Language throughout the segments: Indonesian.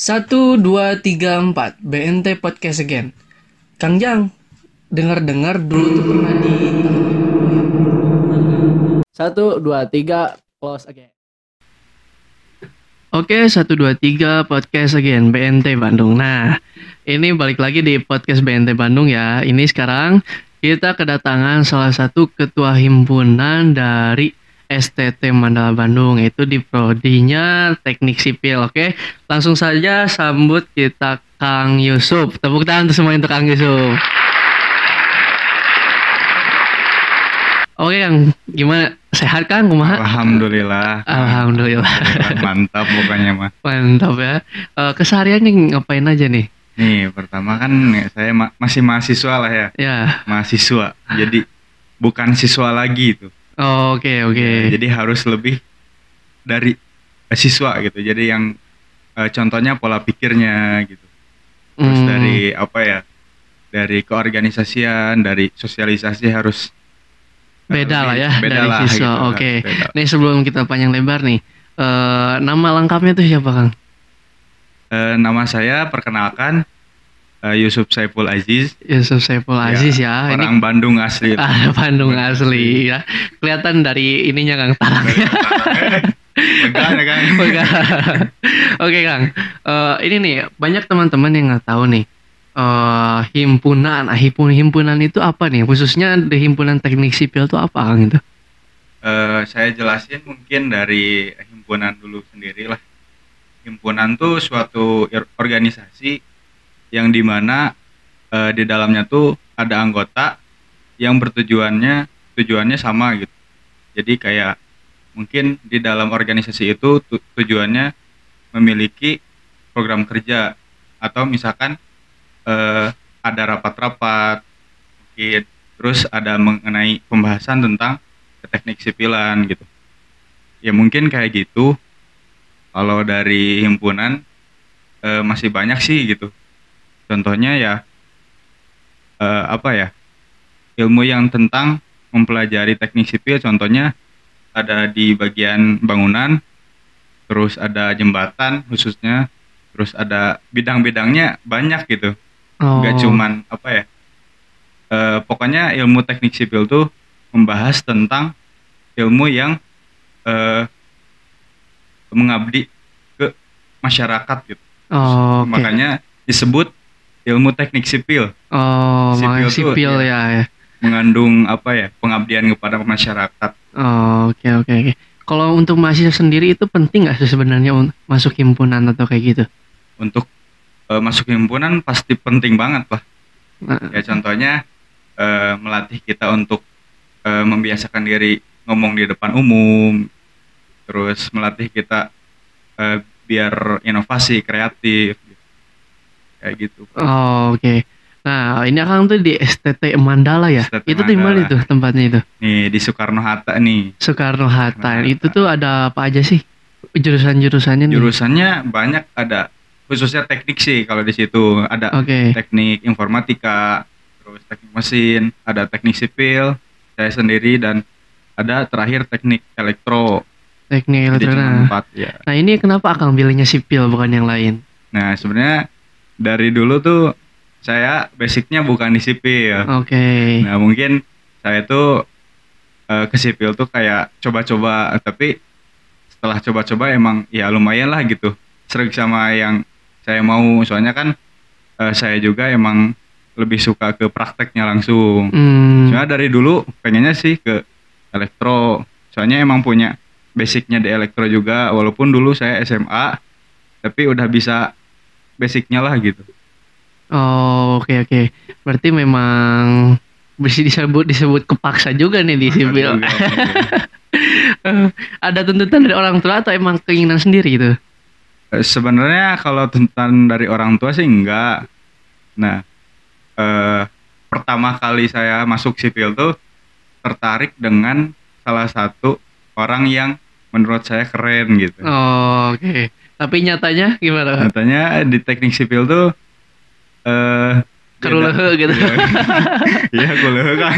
Satu, dua, tiga, empat. BNT Podcast Again. Kang Jang, dengar-dengar dulu tuh pernah di... Satu, dua, tiga, close again. Oke, 1, 2, 3 Podcast Again, BNT Bandung. Nah, ini balik lagi di Podcast BNT Bandung ya. Ini sekarang kita kedatangan salah satu ketua himpunan dari STT Mandala Bandung, yaitu di prodinya Teknik Sipil. Oke, langsung saja sambut kita Kang Yusuf. Tepuk tangan untuk semua untuk Kang Yusuf. Oke Kang, gimana? Sehat Kang? Kumaha? Alhamdulillah. Alhamdulillah. Mantap pokoknya mah. Mantap ya. Keseharian nih ngapain aja nih? Nih pertama kan saya masih mahasiswa lah ya. Ya. Mahasiswa. Jadi bukan siswa lagi itu. Oh, oke. Ya, jadi harus lebih dari siswa gitu. Jadi yang contohnya pola pikirnya gitu. Terus dari apa ya? Dari keorganisasian, dari sosialisasi harus Beda lah ya beda dari lah siswa. gitu, Oke. beda. Nih sebelum kita panjang lebar nih, nama lengkapnya tuh siapa Kang? Nama saya perkenalkan Yusuf Saiful Aziz. Yusuf Saiful Aziz ya. Orang Bandung asli. Bandung asli ya. Kelihatan dari ininya Kang, tarangnya. Enggak ya kan? Oke Kang, ini nih banyak teman-teman yang nggak tahu nih himpunan itu apa nih, khususnya di himpunan teknik sipil itu apa Kang itu? Saya jelasin mungkin dari himpunan dulu sendiri lah. Himpunan tuh suatu organisasi yang dimana di dalamnya tuh ada anggota yang tujuannya sama gitu. Jadi kayak mungkin di dalam organisasi itu tujuannya memiliki program kerja, atau misalkan ada rapat-rapat mungkin, terus ada mengenai pembahasan tentang teknik sipilan gitu ya, mungkin kayak gitu. Kalau dari himpunan masih banyak sih gitu, contohnya ya apa ya, ilmu yang tentang mempelajari teknik sipil, contohnya ada di bagian bangunan, terus ada jembatan khususnya, terus ada bidang-bidangnya banyak gitu. Nggak cuman apa ya, pokoknya ilmu teknik sipil tuh membahas tentang ilmu yang mengabdi ke masyarakat gitu. Okay. Makanya disebut ilmu teknik sipil. Makanya sipil ya. Mengandung apa ya, pengabdian kepada masyarakat. Oke. Kalau untuk mahasiswa sendiri itu penting nggak sih sebenarnya masuk himpunan atau kayak gitu? Untuk masuk himpunan pasti penting banget lah. Ya contohnya melatih kita untuk membiasakan diri ngomong di depan umum, terus melatih kita biar inovasi, kreatif, kayak gitu. Oke. Nah ini Kang tuh di STT Mandala ya? STT itu di mana itu tempatnya itu? Nih di Soekarno-Hatta nih. Soekarno-Hatta. Itu tuh ada apa aja sih jurusannya nih? Jurusannya banyak, ada khususnya teknik sih. Kalau di situ ada teknik informatika, terus teknik mesin, ada teknik sipil, saya sendiri, dan ada terakhir teknik elektro. Teknik elektro. Ya. Nah ini kenapa Akang pilihnya sipil bukan yang lain? Nah sebenarnya dari dulu tuh saya basicnya bukan di sipil. Nah mungkin saya tuh ke sipil tuh kayak coba-coba, tapi setelah coba-coba emang ya lumayan lah gitu, serik sama yang saya mau. Soalnya kan saya juga emang lebih suka ke prakteknya langsung. Soalnya dari dulu pengennya sih ke elektro, soalnya emang punya basicnya di elektro juga, walaupun dulu saya SMA tapi udah bisa basicnya lah gitu. Oke. Berarti memang bisa disebut kepaksa juga nih di sipil. Ada tuntutan dari orang tua atau emang keinginan sendiri gitu? Sebenarnya kalau tuntutan dari orang tua sih enggak. Nah, pertama kali saya masuk sipil tuh tertarik dengan salah satu orang yang menurut saya keren gitu. Oke. Tapi nyatanya gimana? Nyatanya di teknik sipil tuh kerulehe gitu. Iya, kulehe kan.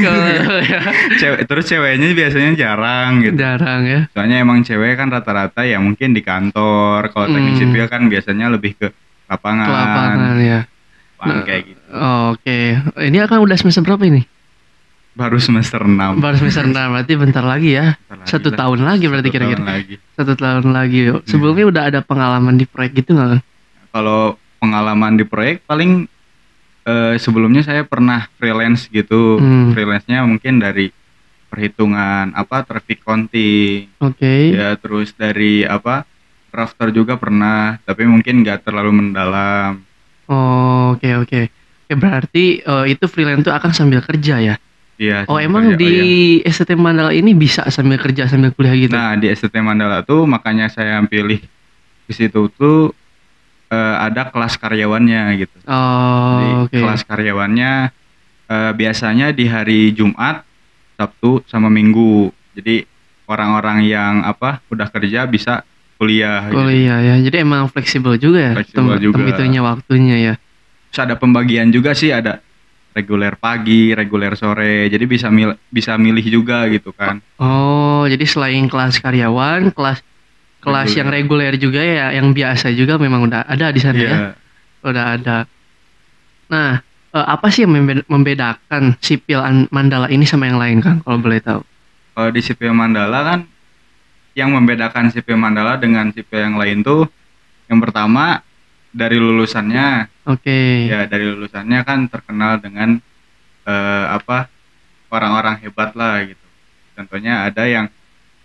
Terus ceweknya biasanya jarang gitu. Jarang ya. Soalnya emang cewek kan rata-rata ya mungkin di kantor. Kalau teknik sipil kan biasanya lebih ke lapangan, Ke lapangan ya. lapangan Nah, kayak gitu. Oke. Ini akan udah semester berapa ini? Baru semester 6. Baru semester 6, berarti bentar lagi ya. Bentar lagi Satu lah. tahun lagi berarti 1 kira-kira. tahun lagi. 1 tahun lagi. Sebelumnya udah ada pengalaman di proyek gitu nggak, Kang? Kalau pengalaman di proyek paling sebelumnya saya pernah freelance gitu. Freelance-nya mungkin dari perhitungan traffic counting. Oke. Ya, terus dari drafter juga pernah, tapi mungkin nggak terlalu mendalam. Oh, oke. Oke, berarti itu freelance itu akan sambil kerja ya? Iya, Oh, sambil emang kerja. di STT Mandala ini bisa sambil kerja sambil kuliah gitu? Nah, di STT Mandala tuh makanya saya pilih di situ tuh ada kelas karyawannya gitu. Jadi Oh, oke. kelas karyawannya biasanya di hari Jumat, Sabtu sama Minggu. Jadi orang-orang yang udah kerja bisa kuliah gitu. Kuliah ya. Jadi emang fleksibel juga ya Fleksibel juga. itunya waktunya ya. Terus ada pembagian juga sih, ada reguler pagi, reguler sore. Jadi bisa milih juga gitu kan. Oh, jadi selain kelas karyawan, kelas yang reguler juga ya, yang biasa juga memang udah ada di sana ya. Iya. Udah ada. Nah, apa sih yang membedakan sipil Mandala ini sama yang lain, Kang? Kalau boleh tahu. Kalau di sipil Mandala kan, yang membedakan sipil Mandala dengan sipil yang lain tuh, yang pertama dari lulusannya. Oke. Ya, dari lulusannya kan terkenal dengan orang-orang hebat lah gitu. Contohnya ada yang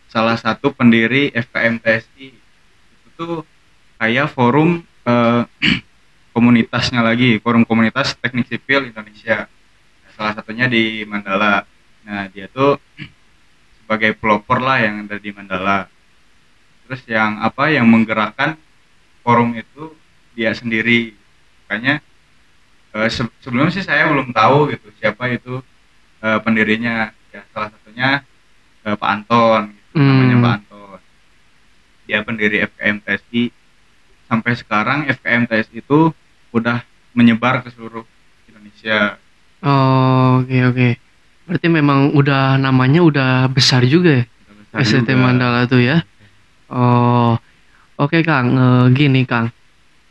salah satu pendiri FKM TSI. Itu tuh kayak forum komunitasnya lagi, forum komunitas teknik sipil Indonesia. Nah, salah satunya di Mandala. Nah, dia tuh sebagai pelopor lah yang ada di Mandala. Terus yang menggerakkan forum itu dia sendiri. Makanya sebelumnya sih saya belum tahu gitu siapa itu pendirinya. Ya, salah satunya Pak Anton gitu, namanya Pak Anton. Dia pendiri FKM TSI. Sampai sekarang FKM TSI itu udah menyebar ke seluruh Indonesia. Oh, oke. Berarti memang udah namanya udah besar juga ya, STT Mandala tuh ya. Oh, oke Kang. Gini Kang,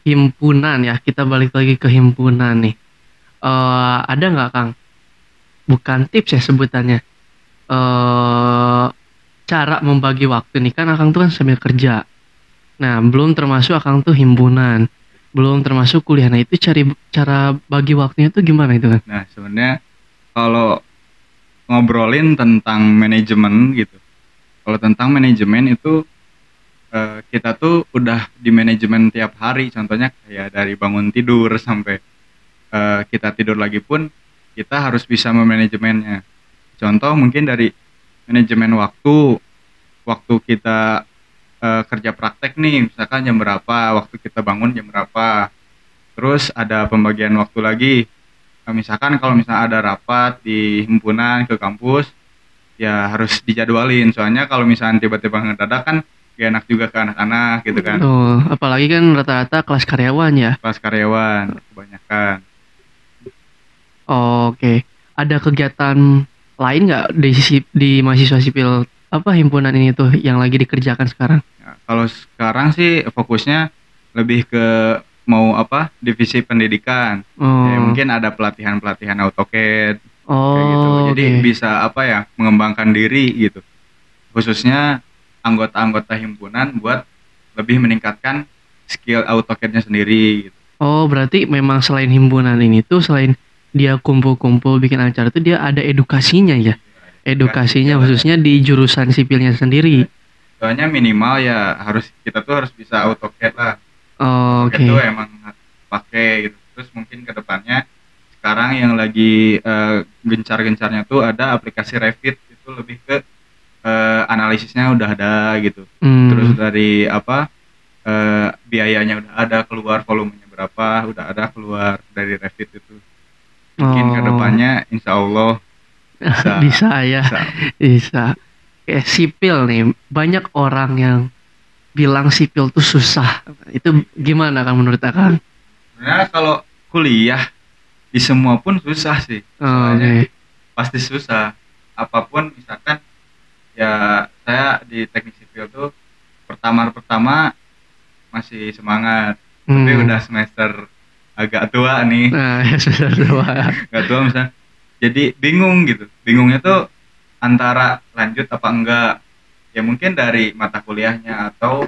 himpunan ya, kita balik lagi ke himpunan nih. Ada nggak Kang? Bukan tips ya sebutannya. Cara membagi waktu nih, kan Akang tuh kan sambil kerja. Nah, belum termasuk Akang tuh himpunan, belum termasuk kuliah. Nah, itu cara bagi waktunya tuh gimana itu kan? Nah, sebenarnya kalau ngobrolin tentang manajemen gitu, kalau tentang manajemen itu kita tuh udah di manajemen tiap hari. Contohnya kayak dari bangun tidur sampai kita tidur lagi pun kita harus bisa memanajemennya. Contoh mungkin dari manajemen waktu kita kerja praktek nih, misalkan jam berapa, waktu kita bangun jam berapa. Terus ada pembagian waktu lagi, misalkan kalau misalnya ada rapat di himpunan ke kampus, ya harus dijadwalin. Soalnya kalau misalnya tiba-tiba ngedadak kan gak enak juga ke anak-anak gitu kan. Oh, apalagi kan rata-rata kelas karyawan ya. Kelas karyawan kebanyakan. Oke. Ada kegiatan lain nggak di mahasiswa sipil himpunan ini tuh yang lagi dikerjakan sekarang? Nah, kalau sekarang sih fokusnya lebih ke mau divisi pendidikan. Ya, mungkin ada pelatihan AutoCAD kayak gitu. Jadi bisa mengembangkan diri gitu. Khususnya anggota-anggota himpunan buat lebih meningkatkan skill AutoCAD-nya sendiri gitu. Oh, berarti memang selain himpunan ini tuh, selain dia kumpul-kumpul bikin acara tuh, dia ada edukasinya ya. Edukasinya khususnya di jurusan sipilnya sendiri. Soalnya minimal ya kita tuh harus bisa AutoCAD lah. Oh, AutoCAD tuh emang pakai gitu. Terus mungkin kedepannya sekarang yang lagi gencar-gencarnya tuh ada aplikasi Revit, itu lebih ke analisisnya udah ada gitu. Terus dari biayanya udah ada keluar, volumenya berapa udah ada keluar dari Revit itu. Mungkin kedepannya insya Allah bisa ya. Bisa. Kayak sipil nih, banyak orang yang bilang sipil tuh susah. Itu gimana kan menurut Akang? Sebenarnya kalau kuliah di semua pun susah sih. Soalnya pasti susah. Apapun, misalkan ya saya di teknik sipil tuh pertama masih semangat. tapi Hmm. udah semester agak tua nih, Nah, ya sudah tua. agak tua misalnya. Jadi bingung gitu. Bingungnya tuh antara lanjut apa enggak. Ya mungkin dari mata kuliahnya atau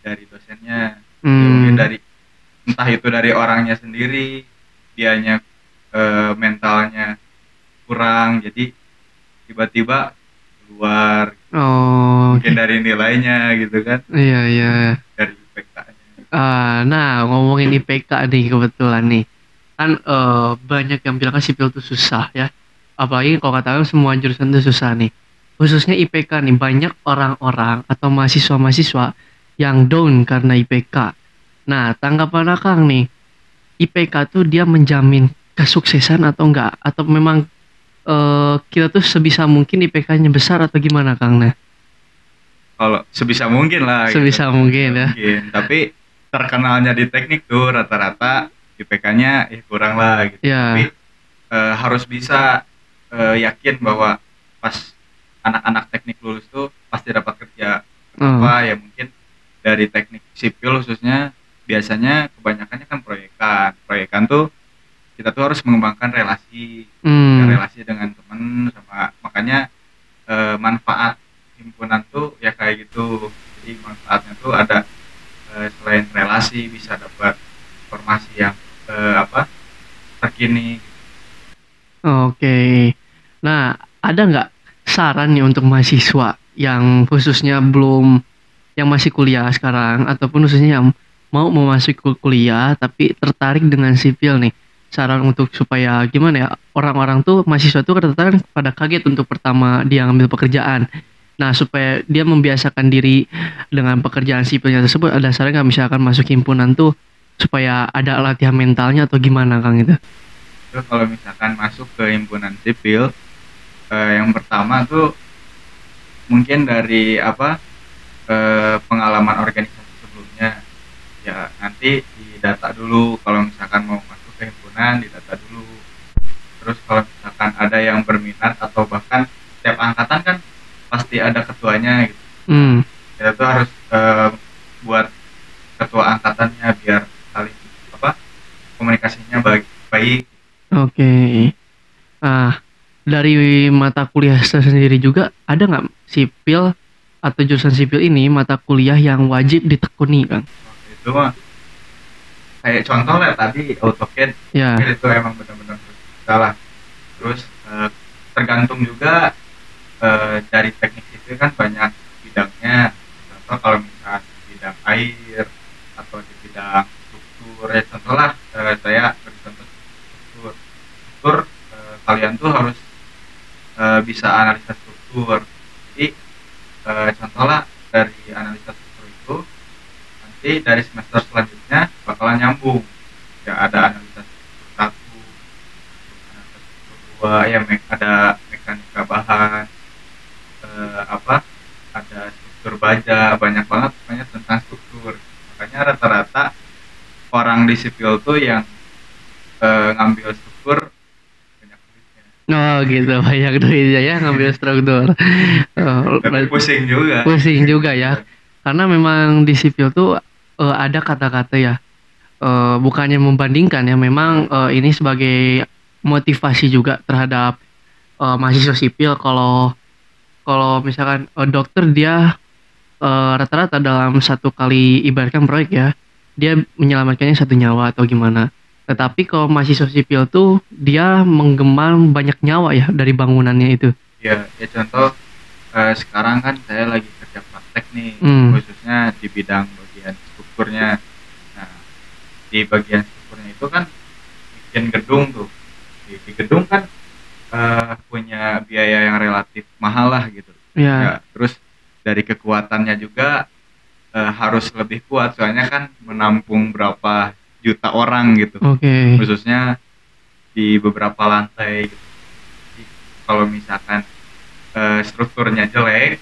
dari dosennya. Ya mungkin dari entah itu dari orangnya sendiri, dianya mentalnya kurang, jadi tiba-tiba keluar. Oh, Mungkin dari nilainya gitu kan, iya iya. dari IPK-nya. Nah, ngomongin IPK nih kebetulan nih. Kan banyak yang bilang kan sipil itu susah ya. Apalagi kalau katakan semua jurusan itu susah nih. Khususnya IPK nih, banyak orang-orang atau mahasiswa-mahasiswa yang down karena IPK. Nah, tanggapan Akang nih, IPK tuh dia menjamin kesuksesan atau enggak? Atau memang kita tuh sebisa mungkin IPK-nya besar atau gimana Kang? Nah, Kalau sebisa mungkin lah gitu. sebisa mungkin ya. Mungkin, tapi terkenalnya di teknik tuh rata-rata IPK-nya ya kurang lah gitu. Ya. Tapi harus bisa yakin bahwa pas anak-anak teknik lulus tuh pasti dapat kerja. Kenapa? Ya mungkin dari teknik sipil khususnya biasanya kebanyakannya kan proyekan tuh kita tuh harus mengembangkan relasi relasi dengan teman, sama makanya manfaat himpunan tuh ya kayak gitu. Jadi manfaatnya tuh ada selain relasi bisa dapat informasi yang terkini. Oke. Nah, ada nggak saran nih untuk mahasiswa yang khususnya yang masih kuliah sekarang ataupun khususnya yang mau memasuki kuliah tapi tertarik dengan sipil nih? Saran untuk supaya gimana ya, orang-orang tuh mahasiswa tuh tertarik pada kaget untuk pertama dia ngambil pekerjaan. Nah, supaya dia membiasakan diri dengan pekerjaan sipilnya tersebut, ada saran nggak misalkan masuk himpunan tuh supaya ada latihan mentalnya atau gimana Kang itu? Terus kalau misalkan masuk ke himpunan sipil, yang pertama tuh mungkin dari pengalaman organisasi sebelumnya. Ya nanti didata dulu, kalau misalkan mau masuk ke himpunan didata dulu. Terus kalau misalkan ada yang berminat atau bahkan setiap angkatan kan pasti ada ketuanya gitu. Kita tuh harus buat ketua angkatannya biar saling komunikasinya baik. Oke. Dari mata kuliah sendiri juga ada nggak sipil atau jurusan sipil ini mata kuliah yang wajib ditekuni Kang? Itu mah kayak contoh lah tadi AutoCAD. Ya. Itu emang benar-benar salah. Terus tergantung juga dari teknik sipil kan banyak bidangnya. Contoh kalau misalnya di bidang air atau di bidang struktur, ya contoh lah saya bercontoh struktur, kalian tuh harus bisa analisa struktur. Jadi contoh lah dari analisa struktur itu nanti dari semester selanjutnya bakalan nyambung. Ya ada analisa struktur 1, analisa struktur 2, ya ada mekanika bahan, ada struktur baja, banyak banget pokoknya tentang struktur. Makanya rata-rata orang di sipil tuh yang ngambil struktur banyak duitnya. Oh gitu, banyak duitnya ya ngambil struktur. Tapi pusing juga. Pusing juga ya, karena memang di sipil tuh ada kata-kata ya, bukannya membandingkan ya, memang ini sebagai motivasi juga terhadap mahasiswa sipil. Kalau misalkan dokter dia rata-rata dalam satu kali ibaratkan proyek ya, dia menyelamatkannya 1 nyawa atau gimana. Tetapi kalau mahasiswa sipil tuh dia menggemar banyak nyawa ya dari bangunannya itu. Ya contoh sekarang kan saya lagi kerja praktek nih, khususnya di bidang bagian strukturnya. Nah, di bagian strukturnya itu kan bikin gedung tuh. Di gedung kan punya biaya yang relatif mahal lah gitu. Ya, terus dari kekuatannya juga harus lebih kuat, soalnya kan menampung berapa juta orang gitu. Khususnya di beberapa lantai gitu. Jadi, kalau misalkan strukturnya jelek,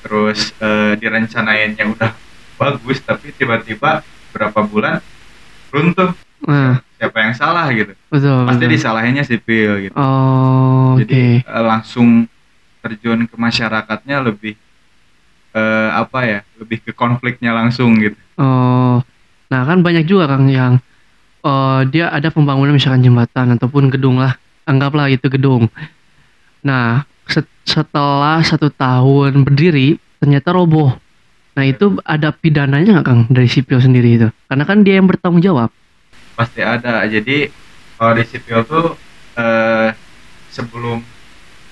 terus direncanainnya udah bagus tapi tiba-tiba berapa bulan runtuh, siapa yang salah gitu? Pasti disalahinnya sipil gitu. Jadi langsung terjun ke masyarakatnya lebih lebih ke konfliknya langsung gitu. Nah kan banyak juga Kang yang dia ada pembangunan misalkan jembatan ataupun gedung lah, anggaplah itu gedung. Nah setelah 1 tahun berdiri ternyata roboh. Nah itu ada pidananya nggak Kang dari sipil sendiri itu? Karena kan dia yang bertanggung jawab. Pasti ada. Jadi kalau di sipil tuh sebelum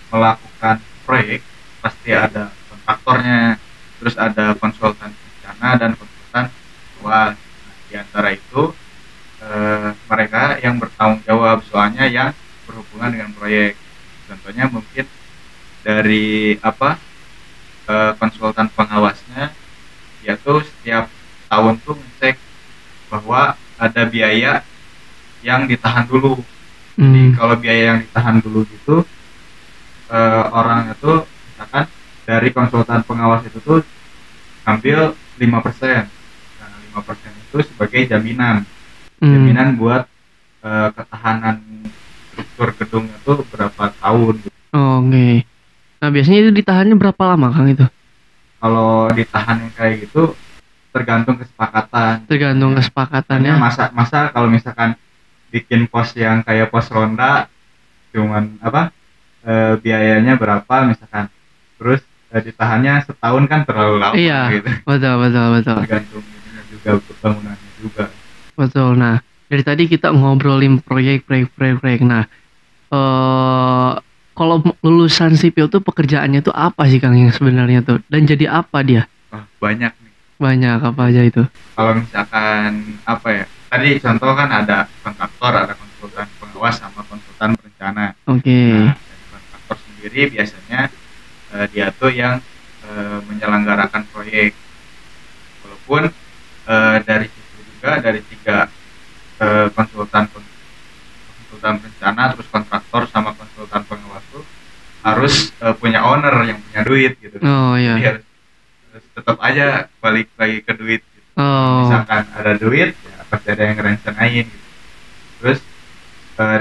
melakukan proyek pasti ada kontraktornya, terus ada konsultan rencana dan konsultan luas. Nah, di antara itu mereka yang bertanggung jawab soalnya yang berhubungan dengan proyek. Contohnya mungkin dari konsultan pengawasnya, dia tuh setiap tahun tuh ngecek bahwa ada biaya yang ditahan dulu. Jadi kalau biaya yang ditahan dulu gitu, orang itu misalkan dari konsultan pengawas itu tuh ambil 5%. Nah, 5% itu sebagai jaminan buat ketahanan struktur gedungnya tuh berapa tahun gitu. Oke. Nah biasanya itu ditahannya berapa lama Kang itu? Kalau ditahan yang kayak gitu tergantung kesepakatan. Tergantung kesepakatannya. Masa kalau misalkan bikin pos yang kayak pos ronda cuman biayanya berapa misalkan, terus ditahannya setahun kan terlalu lama. Iya, gitu. betul. Tergantung ininya juga, bangunannya juga. Betul. Nah dari tadi kita ngobrolin proyek. Nah kalau lulusan sipil tuh pekerjaannya tuh apa sih Kang yang sebenarnya tuh? Dan jadi apa dia? Banyak nih. Banyak apa aja itu? Kalau misalkan tadi contoh kan ada kontraktor, ada konsultan pengawas sama konsultan perencana. Oke. Nah, dari kontraktor sendiri biasanya dia tuh yang menyelenggarakan proyek. Walaupun dari situ juga dari 3 konsultan perencana, terus kontraktor sama konsultan pengawas tuh harus punya owner yang punya duit gitu. Oh iya. Jadi harus tetap aja balik lagi ke duit gitu. Oh. Misalkan ada duit ya pasti ada yang ngerencanain gitu. Terus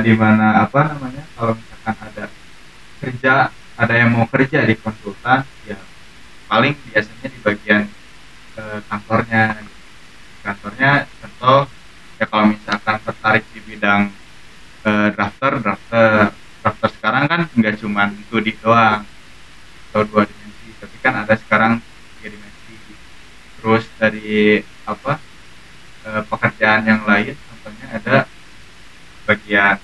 di mana kalau misalkan ada yang mau kerja di konsultan, ya paling biasanya di bagian kantornya gitu. Kantornya contoh ya kalau misalkan tertarik di bidang drafter sekarang kan nggak cuma 2D doang atau 2 dimensi, tapi kan ada sekarang 3 dimensi. Terus dari pekerjaan yang lain contohnya ada bagian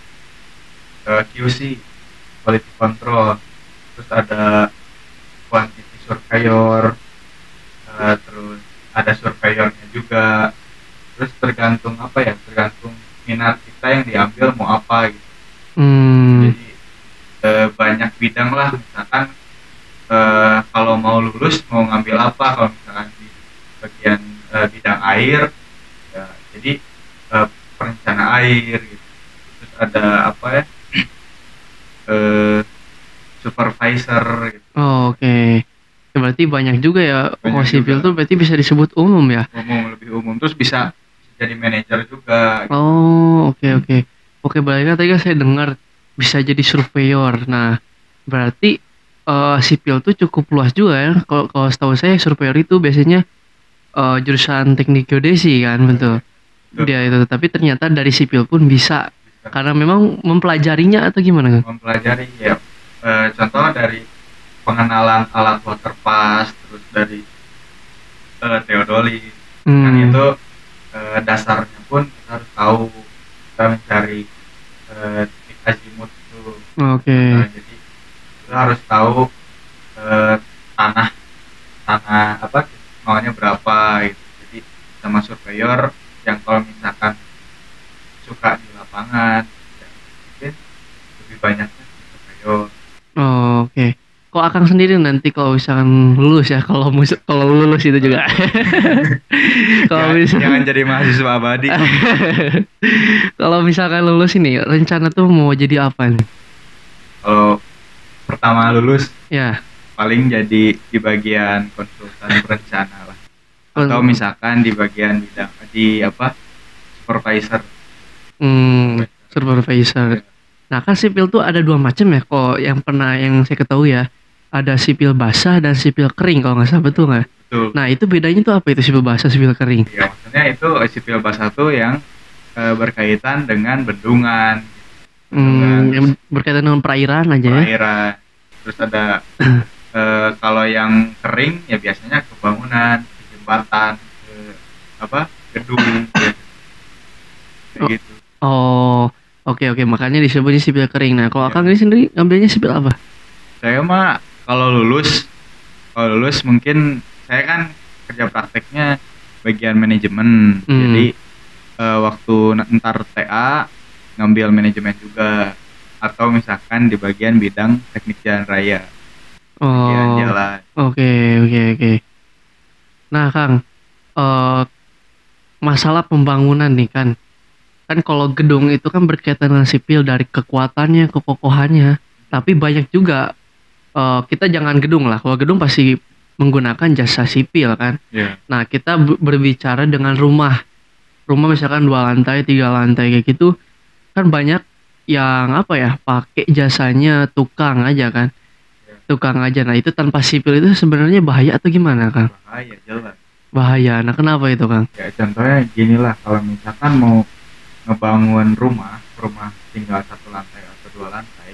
QC, quality control, terus ada quantity surveyor, terus ada surveyornya juga. Terus tergantung minat kita yang diambil mau apa gitu. Jadi banyak bidang lah. Misalkan kalau mau lulus mau ngambil apa, kalau misalkan di bagian bidang air ya, jadi perencana air gitu. Terus ada supervisor gitu. Oke. Berarti banyak juga ya. Kalau sipil tuh berarti bisa disebut umum ya? Lebih umum. Terus bisa jadi manajer juga gitu. Oh oke, baiknya tadi kan saya dengar bisa jadi surveyor. Nah berarti sipil tuh cukup luas juga ya. Kalau setahu saya surveyor itu biasanya jurusan teknik geodesi kan, betul. Dia itu, tapi ternyata dari sipil pun bisa. Karena memang mempelajarinya atau gimana kan? Mempelajari ya. Contoh dari pengenalan alat waterpass, terus dari teodolit. Kan itu dasarnya pun kita harus tahu, kita mencari titik azimut itu. Oke. Jadi kita harus tahu tanah maunya berapa gitu. Jadi sama surveyor yang kalau misalkan suka di lapangan ya, mungkin lebih banyaknya surveyor. Oke. Kok Akang sendiri nanti kalau misalkan lulus ya, kalau lulus itu juga. Jangan jadi mahasiswa abadi. Kalau misalkan lulus ini, rencana tuh mau jadi apa nih? Kalau pertama lulus, ya paling jadi di bagian konsultan perencana lah. Atau misalkan di bagian bidang supervisor. Supervisor. Nah kan sipil tuh ada 2 macam ya, kok yang saya ketahui ya. Ada sipil basah dan sipil kering kalau nggak salah, betul nggak? betul. Nah, itu bedanya tuh apa itu sipil basah, sipil kering? Ya, maksudnya itu sipil basah tuh yang berkaitan dengan bendungan, Yang berkaitan dengan perairan aja ya. perairan. Terus ada kalau yang kering ya biasanya ke bangunan, ke jembatan, ke gedung gitu. Kayak gitu. Oh, oke, makanya disebutnya sipil kering. Nah, kalau Iya. Akang ini sendiri ngambilnya sipil apa? Saya mah kalau lulus mungkin saya kan kerja prakteknya bagian manajemen. Jadi waktu ntar TA ngambil manajemen juga, atau misalkan di bagian bidang teknik jalan raya, bagian Oh, jalan. oke. Nah, Kang, masalah pembangunan nih kan kalau gedung itu kan berkaitan dengan sipil dari kekuatannya, kekokohannya, tapi banyak juga kita jangan gedung lah. Kalau gedung pasti menggunakan jasa sipil kan. Iya. Nah, kita berbicara dengan rumah misalkan 2 lantai, 3 lantai kayak gitu, kan banyak yang pakai jasanya tukang aja kan. Iya. Tukang aja. Nah, itu tanpa sipil itu sebenarnya bahaya atau gimana, Kang? Bahaya jelas. Bahaya. Nah, kenapa itu, Kang? Ya contohnya gini lah, kalau misalkan mau ngebangun rumah tinggal 1 lantai atau 2 lantai,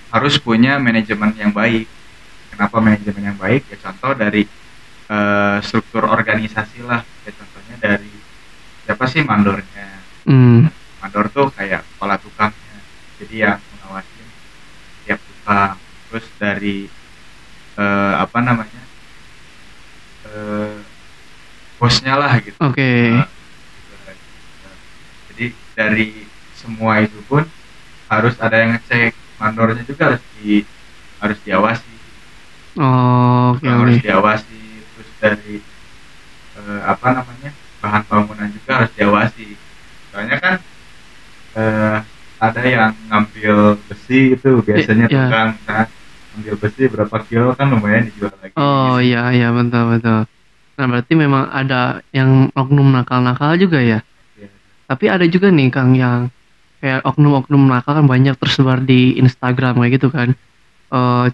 harus punya manajemen yang baik. Kenapa manajemen yang baik? Ya contoh dari struktur organisasi lah. Ya contohnya dari siapa sih mandornya. Mandor tuh kayak kepala tukangnya, jadi yang mengawasin tiap tukang. Terus dari bosnya lah gitu. Oke. Jadi dari semua itu pun harus ada yang ngecek, mandornya juga harus diawasi. Oke. Harus diawasi. Terus dari bahan bangunan juga harus diawasi. Soalnya kan ada yang ngambil besi itu biasanya Iya. tukang kan, ambil besi berapa kilo kan lumayan dijual lagi. Oh iya betul. Nah, berarti memang ada yang oknum nakal-nakal juga ya. Iya. Tapi ada juga nih, Kang, yang kayak oknum-oknum nakal kan banyak tersebar di Instagram kayak gitu kan.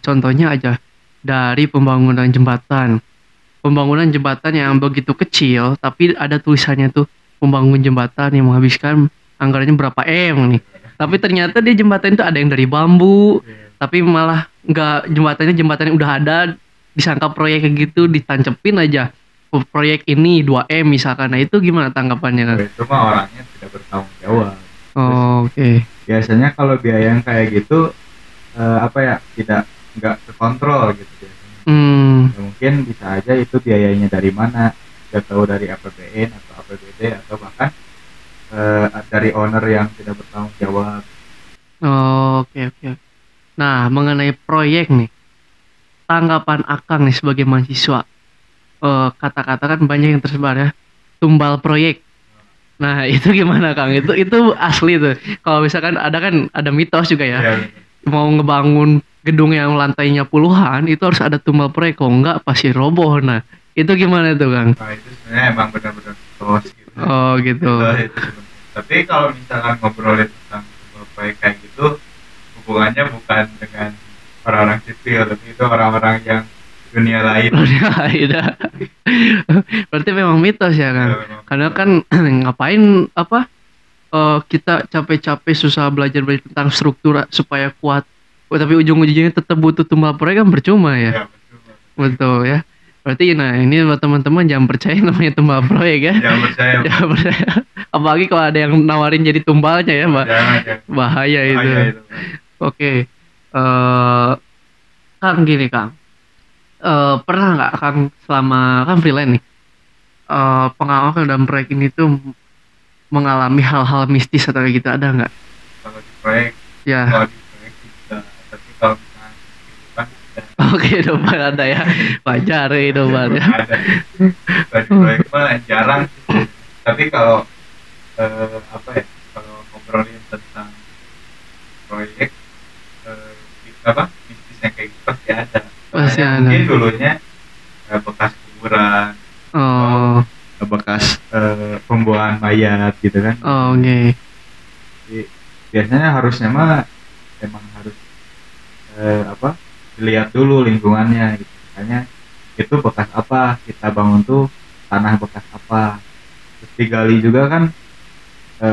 Contohnya aja dari pembangunan jembatan yang begitu kecil tapi ada tulisannya tuh pembangun jembatan yang menghabiskan anggarannya berapa M nih. Tapi ternyata di jembatan itu ada yang dari bambu, tapi malah nggak, jembatannya udah ada, disangka proyek kayak gitu, ditancepin aja proyek ini 2M misalkan. Nah, itu gimana tanggapannya, kan? Itu mah orangnya tidak bertanggung jawab. Oh, oke. Biasanya kalau biaya yang kayak gitu nggak terkontrol gitu biasanya. Ya, mungkin bisa aja itu biayanya dari mana, nggak tahu dari APBN atau APBD atau bahkan dari owner yang tidak bertanggung jawab. Oke. Nah, mengenai proyek nih, tanggapan Akang nih sebagai mahasiswa, kata-kata kan banyak yang tersebar ya, tumbal proyek. Nah, itu gimana, Kang? Itu asli tuh. Kalau misalkan ada mitos juga ya. Ya, Mau ngebangun gedung yang lantainya puluhan, itu harus ada tumbal proyek. Kalau enggak pasti roboh. Nah, itu gimana tuh, Kang? nah itu sebenarnya emang benar-benar mitos gitu. Oh, gitu. Mitos itu sebenarnya. Tapi kalau misalkan ngobrolin tentang sebuah proyek kayak gitu, hubungannya bukan dengan orang-orang sipil, tapi itu orang-orang yang dunia lain. Berarti memang mitos ya, Kang? Ya, memang. Karena kan ngapain kita capek-capek susah belajar tentang struktur supaya kuat, tapi ujung-ujungnya tetap butuh tumbal proyek, kan percuma ya. Ya, betul. Betul ya. Berarti nah ini buat teman-teman jangan percaya namanya tumbal proyek ya. Jangan percaya. Jangan percaya. Apalagi kalau ada yang nawarin jadi tumbalnya ya, Mbak. Jangan. Bahaya itu. Bahaya itu. Oke. Kang, gini, Kang. Pernah nggak Kang selama kan freelance nih, pengalaman dalam proyek ini tuh mengalami hal-hal mistis atau kayak gitu, ada nggak? Kalau di proyek, Ya. kalau di proyek tidak, tapi kalau misalnya di kehidupan tidak. Oke, dobar ada ya. Wajar ya dobar ya. Ada. Kalau di proyek mah jarang sih. Tapi kalau kalau ngobrolin tentang proyek mistisnya kayak gitu pasti ada. Pasti ada. Mungkin dulunya bekas kuburan, Oh, bekas pembuangan mayat gitu kan. oh, oke. Jadi, biasanya harusnya mah emang harus dilihat dulu lingkungannya gitu. Makanya itu bekas apa, kita bangun tuh tanah bekas apa. Terus digali juga kan,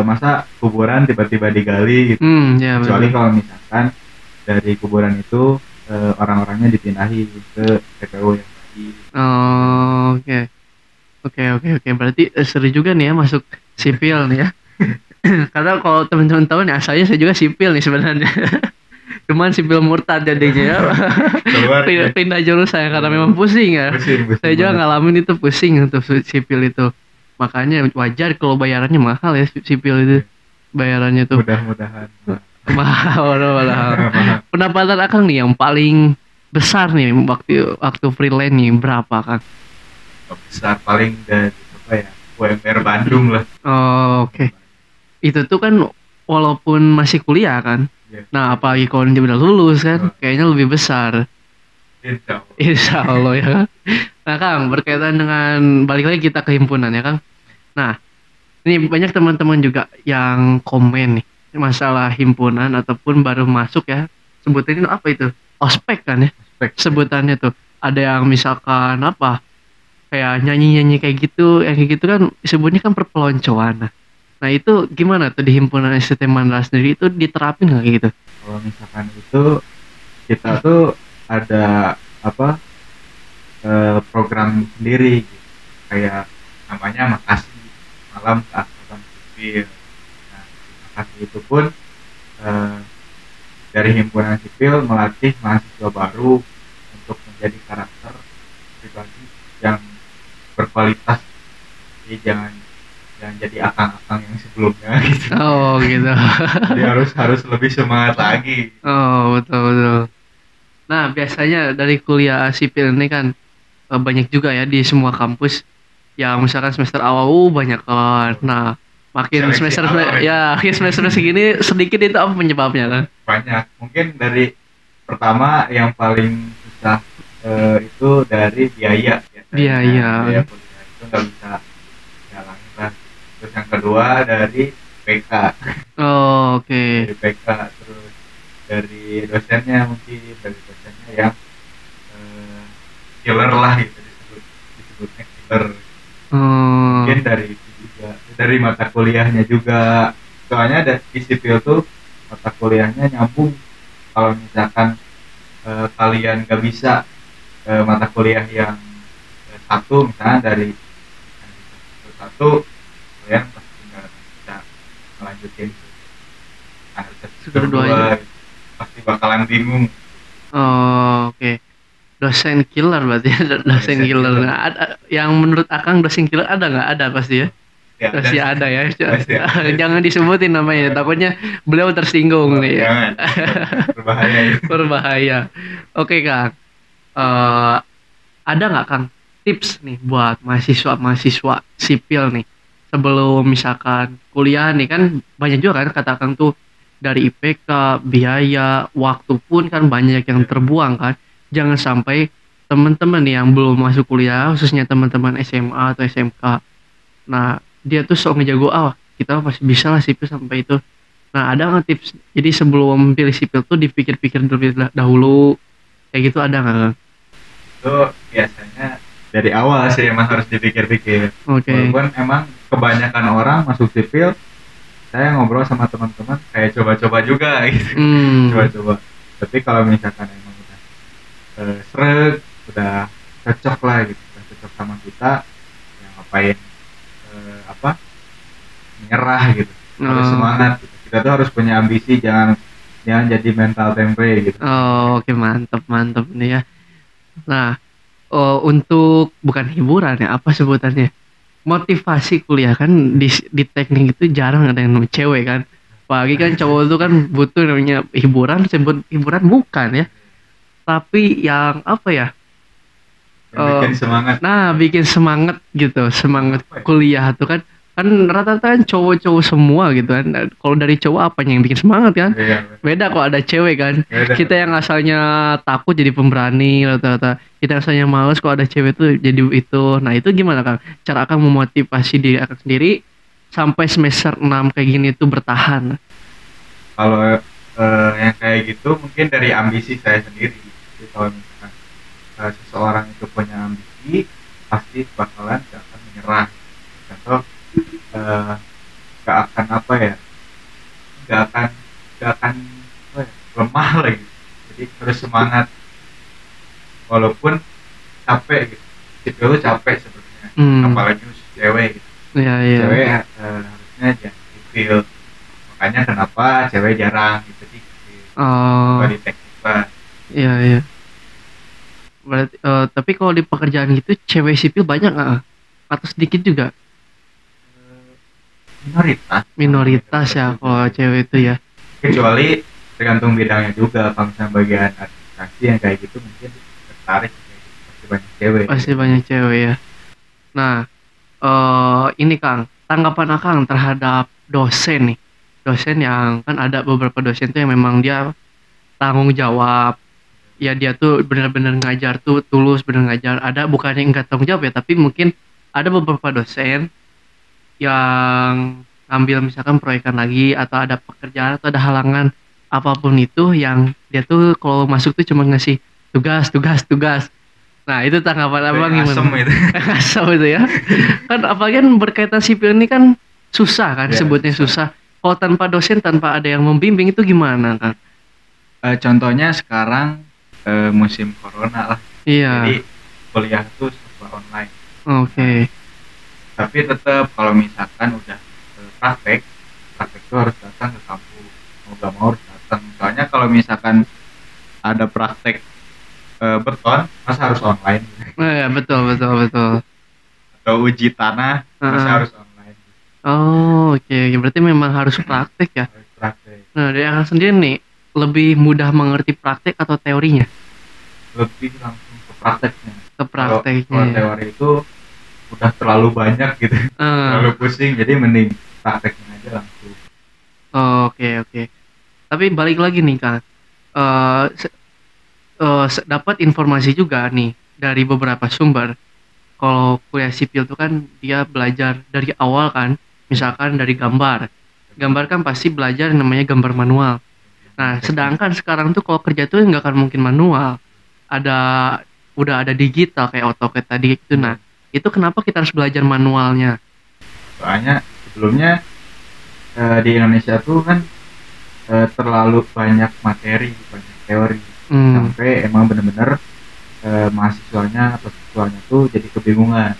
masa kuburan tiba-tiba digali gitu. Ya Kecuali betul. kalau misalkan dari kuburan itu orang-orangnya dipindahi ke TPU yang tadi. Oh, oke. Oke. Berarti seru juga nih ya masuk sipil nih ya. Karena kalau teman-teman tahu nih, asalnya saya juga sipil nih sebenarnya. Cuman sipil murtad jadinya ya. Keluar ya. Pindah jurusan karena memang pusing ya. Pusing Saya juga banget. ngalamin itu, pusing untuk sipil itu. Makanya wajar kalau bayarannya mahal ya, sipil itu. Bayarannya tuh Mudah-mudahan. mahal. Mahal. Pendapatan Akang nih yang paling besar nih waktu freelance nih berapa, Kang? Besar paling dari apa ya, UMR Bandung lah. Oh, oke. Itu tuh kan walaupun masih kuliah kan. Ya. Nah, apalagi kalau dia udah lulus kan, kayaknya lebih besar. Insya Allah. Insya Allah ya. Nah, Kang, berkaitan dengan balik lagi kita ke himpunan ya, Kang. Nah, ini banyak teman-teman juga yang komen nih masalah himpunan ataupun baru masuk ya. Sebutannya apa itu? Ospek kan ya? Ospek. Sebutannya tuh. Ada yang misalkan apa? Kayak nyanyi-nyanyi kayak gitu, yang kayak gitu kan sebutnya kan perpeloncoan. Nah, itu gimana tuh di himpunan STT Mandala sendiri itu diterapin nggak kayak gitu? Kalau misalkan itu kita tuh ada apa, program sendiri gitu. Kayak namanya Makasih Malam Keakraban Sipil. Nah, Makasih itu pun dari himpunan sipil melatih mahasiswa baru untuk menjadi karakter pribadi yang berkualitas. Jadi jangan jadi akang-akang yang sebelumnya gitu. Oh, gitu. Jadi harus lebih semangat lagi. Oh, betul. Nah, biasanya dari kuliah sipil ini kan banyak juga ya di semua kampus yang misalkan semester awal banyak kan. Nah, makin Seleksi semester awal akhir semester segini sedikit itu apa penyebabnya kan? Banyak. Mungkin dari pertama yang paling susah itu dari biaya. Biaya. Biaya kuliah itu nggak bisa dihalangin lah. Terus yang kedua dari PK. Oh, oke. Dari PK, terus dari dosennya mungkin, dari dosennya yang killer lah gitu, disebutnya killer. Mungkin dari itu juga, dari mata kuliahnya juga. Soalnya di sipil tuh mata kuliahnya nyambung. Kalau misalkan kalian gak bisa mata kuliah yang satu, misalnya dari satu, kalian pasti nggak bisa melanjutin Kedua gitu. Pasti bakalan bingung. Oh, oke. Dosen killer berarti ya, dosen killer. Nah, yang menurut Akang dosen killer ada nggak? Ada pasti ya. Ya, Pasti ada ya. Pasti ada. Jangan disebutin namanya, takutnya beliau tersinggung nih ya. Jangan. Berbahaya itu. Berbahaya. Oke, Kang. Ada nggak, Kang, tips nih buat mahasiswa sipil nih sebelum misalkan kuliah nih, kan banyak juga kan kata Kang tuh dari IPK, biaya, waktu pun kan banyak yang terbuang kan. Jangan sampai teman-teman nih yang belum masuk kuliah, khususnya teman-teman SMA atau SMK. Nah, dia tuh sok ngejago, kita masih bisa lah sipil sampai itu. Nah, ada nggak tips? Jadi sebelum pilih sipil tuh dipikir-pikir terlebih dahulu, kayak gitu ada nggak, Kang? Itu biasanya dari awal sih emang harus dipikir-pikir. Oke. Walaupun emang kebanyakan orang masuk sipil, saya ngobrol sama teman-teman kayak coba-coba juga gitu. Coba-coba. Tapi kalau misalkan emang udah sreg, udah cocok lah gitu, udah cocok sama kita, yang ngapain menyerah gitu. Harus semangat gitu. Kita tuh harus punya ambisi, jangan jadi mental tempe gitu. Oh, oke, mantap nih ya. Nah, untuk bukan hiburan ya, apa sebutannya? Motivasi kuliah kan di teknik itu jarang ada yang namanya cewek kan. Apalagi kan cowok itu kan butuh namanya hiburan, sebut hiburan bukan ya. Tapi yang apa ya? Bikin semangat. Nah, bikin semangat gitu, semangat kuliah tuh kan rata-rata kan cowok-cowok semua gitu kan. Kalau dari cowok apanya yang bikin semangat kan? Iya. Beda kok ada cewek kan. Beda. Kita yang asalnya takut jadi pemberani rata-rata. Kita asalnya males, kok ada cewek tuh jadi itu. Nah, itu gimana, Kang? Cara Kang memotivasi diri Kang sendiri sampai semester 6 kayak gini tuh bertahan? Kalau yang kayak gitu mungkin dari ambisi saya sendiri. Jadi kalau misalkan seseorang itu punya ambisi, pasti bakalan gak akan menyerah. Contoh, eh, gak akan apa ya, gak akan apa ya, lemah lagi. Jadi harus semangat walaupun capek gitu. Sipil itu capek sebenarnya, apalagi cewek gitu. Iya. Cewek harusnya jangan sipil. Makanya kenapa cewek jarang gitu di di teknik pas. Iya. Berarti tapi kalau di pekerjaan gitu cewek sipil banyak nggak? Atau sedikit juga? Minoritas ya kalau cewek itu ya. Kecuali tergantung bidangnya juga. Kalau misalnya bagian administrasi yang kayak gitu mungkin tertarik kayak gitu. Pasti banyak cewek. Ya. Nah, ini Kang, tanggapan Akang terhadap dosen nih. Dosen yang kan ada beberapa dosen tuh yang memang dia tanggung jawab. Ya dia tuh benar-benar ngajar tuh tulus benar ngajar. Ada bukannya enggak tanggung jawab ya, tapi mungkin ada beberapa dosen yang ambil misalkan proyekan lagi atau ada pekerjaan atau ada halangan apapun itu yang dia tuh kalau masuk tuh cuma ngasih tugas. Nah itu tanggapan abang gimana? Asem itu. Asem itu ya. Kan apalagi kan berkaitan sipil ini kan susah kan, Ya, sebutnya susah. Kalau tanpa dosen, tanpa ada yang membimbing itu gimana kan? Contohnya sekarang musim corona lah. Iya. Jadi kuliah tuh serba online. Oke. Tapi tetap kalau misalkan udah praktek itu harus datang ke kampus. Mau gak mau harus datang. Soalnya kalau misalkan ada praktek beton, masa harus online? Ya betul. Atau uji tanah, masa harus online? Oh oke. Berarti memang harus praktek ya. Harus praktek. Nah dari Akang sendiri nih lebih mudah mengerti praktek atau teorinya? Lebih langsung ke prakteknya. Kalau Ya. teori itu udah terlalu banyak gitu, terlalu pusing, jadi mending prakteknya aja langsung. Oke. Tapi balik lagi nih Kang, dapat informasi juga nih dari beberapa sumber. Kalau kuliah sipil itu kan dia belajar dari awal kan, misalkan dari gambar kan pasti belajar yang namanya gambar manual. Nah sedangkan sekarang tuh kalau kerja tuh nggak akan mungkin manual, udah ada digital kayak AutoCAD tadi gitu. Nah itu kenapa kita harus belajar manualnya? Soalnya sebelumnya di Indonesia tuh kan terlalu banyak materi, banyak teori, sampai emang bener-bener mahasiswanya atau siswanya tuh jadi kebingungan.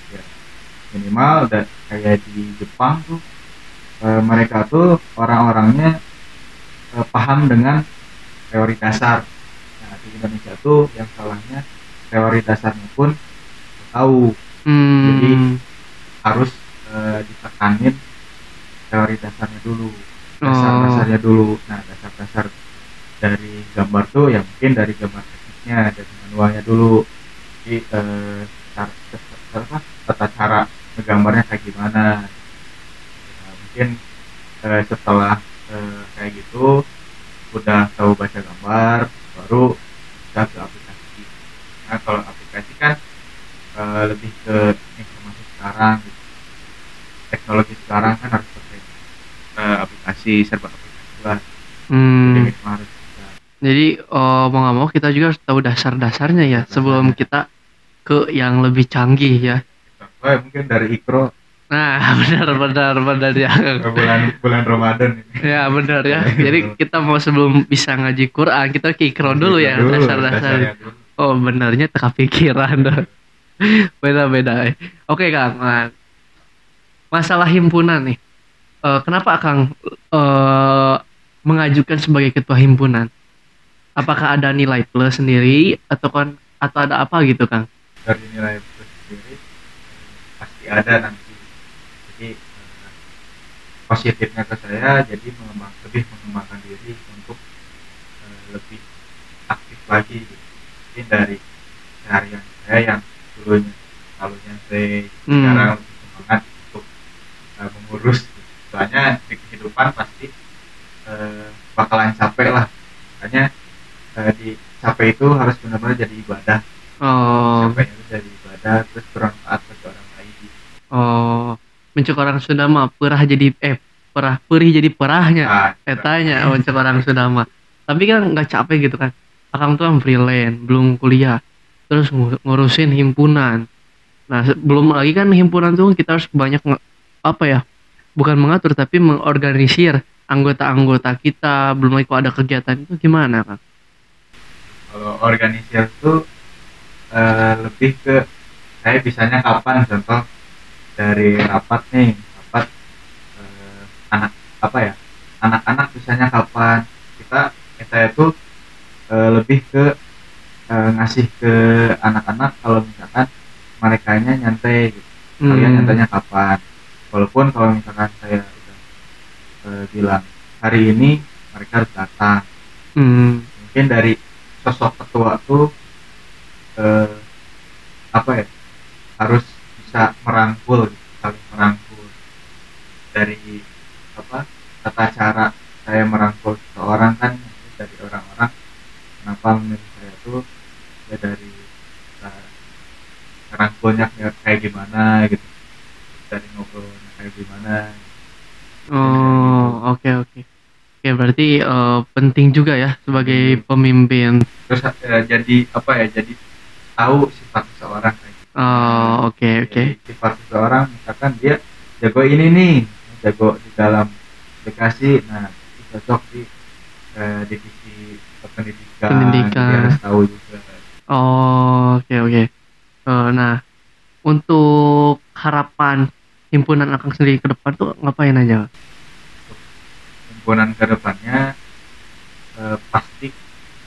Ya, minimal udah kayak di Jepang tuh mereka tuh orang-orangnya paham dengan teori dasar. Nah di Indonesia tuh yang salahnya teori dasarnya pun tahu. Jadi harus ditekanin teori dasarnya dulu, dasarnya dulu. Nah dasar dari gambar tuh ya mungkin dari gambar tekniknya, dari manualnya dulu. Jadi tata cara ngegambarnya kayak gimana. Nah, mungkin setelah kayak gitu udah tahu baca gambar, baru bisa ke aplikasi. Nah kalau aplikasi kan lebih ke informasi sekarang gitu. Teknologi sekarang kan harus pakai serba aplikasi lah. Jadi harus bisa. Jadi mau nggak mau kita juga harus tahu dasar-dasarnya ya sebelum kita ke yang lebih canggih ya. Mungkin dari Ikro. Nah benar ya. bulan Ramadan ini. Ya benar ya. Jadi kita mau sebelum bisa ngaji Quran kita ke Ikro dulu ya dasar-dasarnya. Oh benarnya tak kepikiran dah. Beda. Oke Kang. Nah, masalah himpunan nih. Kenapa Kang mengajukan sebagai ketua himpunan? Apakah ada nilai plus sendiri atau ada apa gitu Kang? Dari nilai plus sendiri pasti ada nanti. Jadi positifnya ke saya jadi lebih mengembangkan diri untuk lebih aktif lagi gitu. Mungkin dari seharian saya yang dulunya selalu nyantai, sekarang lebih semangat untuk mengurus gitu. Soalnya di kehidupan pasti bakalan capek lah, makanya capek itu harus benar-benar jadi ibadah. Capek itu jadi ibadah terus bermanfaat bagi orang lain. Mencek orang Sunda mah perih jadi perahnya. Etanya mencek orang Sunda mah. Tapi kan nggak capek gitu kan. Akang tuh freelance, belum kuliah. terus ngurusin himpunan. Nah, belum lagi kan himpunan tuh kita harus banyak apa ya? Bukan mengatur tapi mengorganisir anggota-anggota kita. Belum lagi kalau ada kegiatan itu gimana, Kang? Kalau organisir tuh lebih ke saya bisanya kapan, contoh dari rapat nih, rapat anak apa ya, anak-anak bisanya kapan, saya tuh lebih ke ngasih ke anak-anak kalau misalkan mereka nyantai gitu. Kalian nyantainya kapan, walaupun kalau misalkan saya udah bilang hari ini mereka harus datang. Mungkin dari sosok ketua tuh apa ya, harus bisa merangkul gitu, saling merangkul. Dari apa, tata cara saya merangkul seseorang kan dari orang-orang kenapa memilih saya tuh ya dari merangkulnya kayak gimana gitu, dari ngobrolnya kayak gimana. Oke. Oke, berarti penting juga ya sebagai pemimpin. Terus jadi apa ya, jadi tahu sifat seseorang kayak gitu. Oke. Sifat seseorang misalkan dia jago ini nih, jago di dalam aplikasi, nah itu cocok di divisi pendidikan. Dia harus tahu juga. Oke. Nah, untuk harapan himpunan Akang sendiri ke depan tuh ngapain aja? Himpunan ke depannya pasti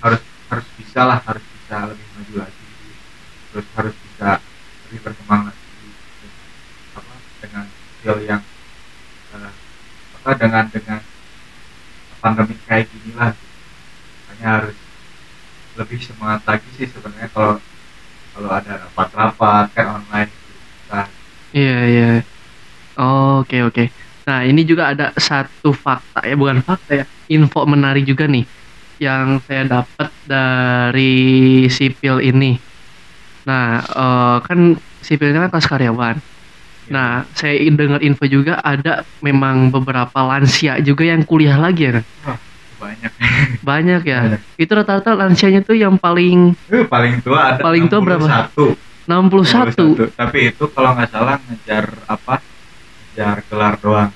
harus bisa lebih maju lagi, terus harus bisa lebih berkembang lagi dengan skill yang dengan pandemi kayak gini lah, makanya harus lebih semangat lagi sih sebenarnya. Kalau ada rapat-rapat kan online gitu. Iya. Oke. Nah, ini juga ada satu fakta ya, bukan fakta ya, info menarik juga nih yang saya dapat dari sipil ini. Nah, kan sipil ini kan kelas karyawan. Nah, saya dengar info juga ada memang beberapa lansia juga yang kuliah lagi ya kan? Banyak ya. Banyak. Itu rata-rata lansianya tuh yang paling tua ada. Paling tua berapa? 61. Tapi itu kalau nggak salah ngejar gelar doang.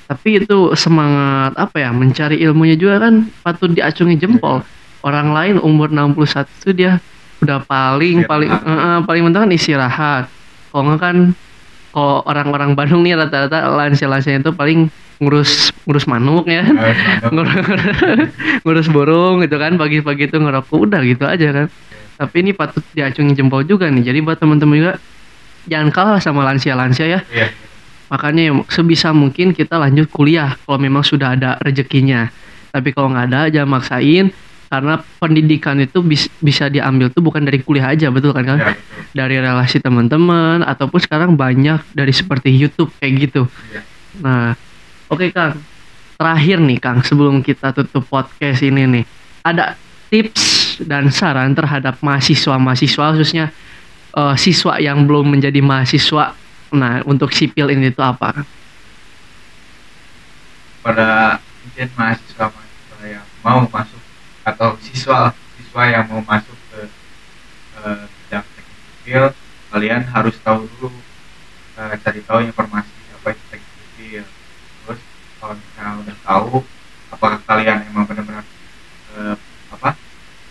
Tapi itu semangat apa ya, mencari ilmunya juga kan patut diacungi jempol. Orang lain umur 61 tuh dia udah paling penting kan istirahat. Kalau nggak kan, kalau orang-orang Bandung nih rata-rata lansia-lansia itu paling ngurus manuk ya, ngurus burung gitu kan, pagi-pagi itu ngerokok, udah gitu aja kan. Tapi ini patut diacungi jempol juga nih. Jadi buat teman-teman juga jangan kalah sama lansia-lansia ya. Makanya sebisa mungkin kita lanjut kuliah kalau memang sudah ada rezekinya. Tapi kalau nggak ada jangan maksain, karena pendidikan itu bisa diambil tuh bukan dari kuliah aja, betul kan Kang? Ya, dari relasi teman-teman ataupun sekarang banyak dari seperti YouTube kayak gitu. Nah, oke Kang, terakhir nih Kang, sebelum kita tutup podcast ini nih, ada tips dan saran terhadap mahasiswa khususnya siswa yang belum menjadi mahasiswa. Nah, untuk sipil ini itu apa? Pada mungkin mahasiswa yang mau masuk atau siswa yang mau masuk ke bidang teknik sipil, kalian harus tahu dulu, cari tahu informasi apa itu teknik sipil. Terus kalau misalnya udah tahu, apakah kalian emang benar-benar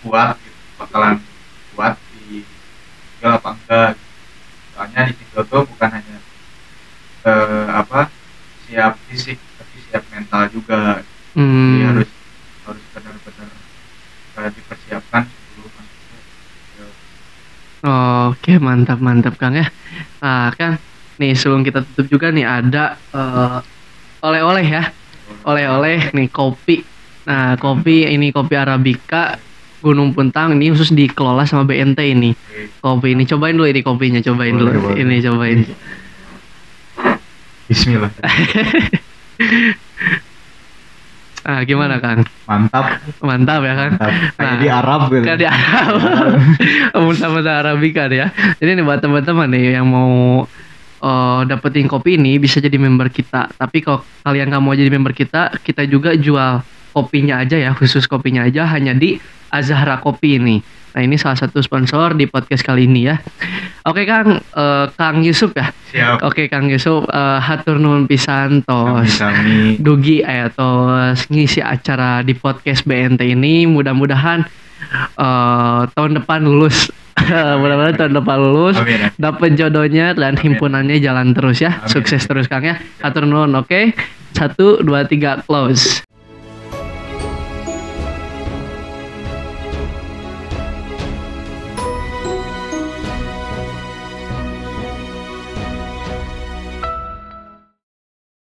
kuat gitu, bakalan kuat di sipil apa enggak. Soalnya di situ tuh bukan hanya siap fisik tapi siap mental juga. Jadi harus benar-benar dipersiapkan sebelum masuk ke sipil. Oke, mantap Kang ya. Nah kan nih sebelum kita tutup juga nih ada oleh-oleh ya, oleh-oleh nih kopi. Nah kopi Arabica Gunung Puntang ini khusus dikelola sama BNT ini. Kopi ini cobain dulu ini kopinya, cobain dulu. Ini cobain. Bismillah. Ah, gimana Kang? Mantap ya Kang. Kayak di Arab gitu. Kayak di Arab. Sama Arabica ya. Jadi nih buat teman-teman nih yang mau dapetin kopi ini bisa jadi member kita. Tapi kalau kalian nggak mau jadi member kita juga jual kopinya aja ya, khusus kopinya aja hanya di Azahra Kopi ini. Nah, ini salah satu sponsor di podcast kali ini ya. Oke Kang, Kang Yusuf ya. Siap. Oke Kang Yusuf, hatur nuhun pisan tos Sami-sami. dugi tos ngisi acara di podcast BNT ini. Mudah-mudahan tahun depan lulus. Mudah-mudahan tahun depan lulus, Amin. dapat jodohnya dan Amin. himpunannya jalan terus ya. Amin. Sukses terus Kang ya. Hatur nuhun. Oke. 1 2 3 close.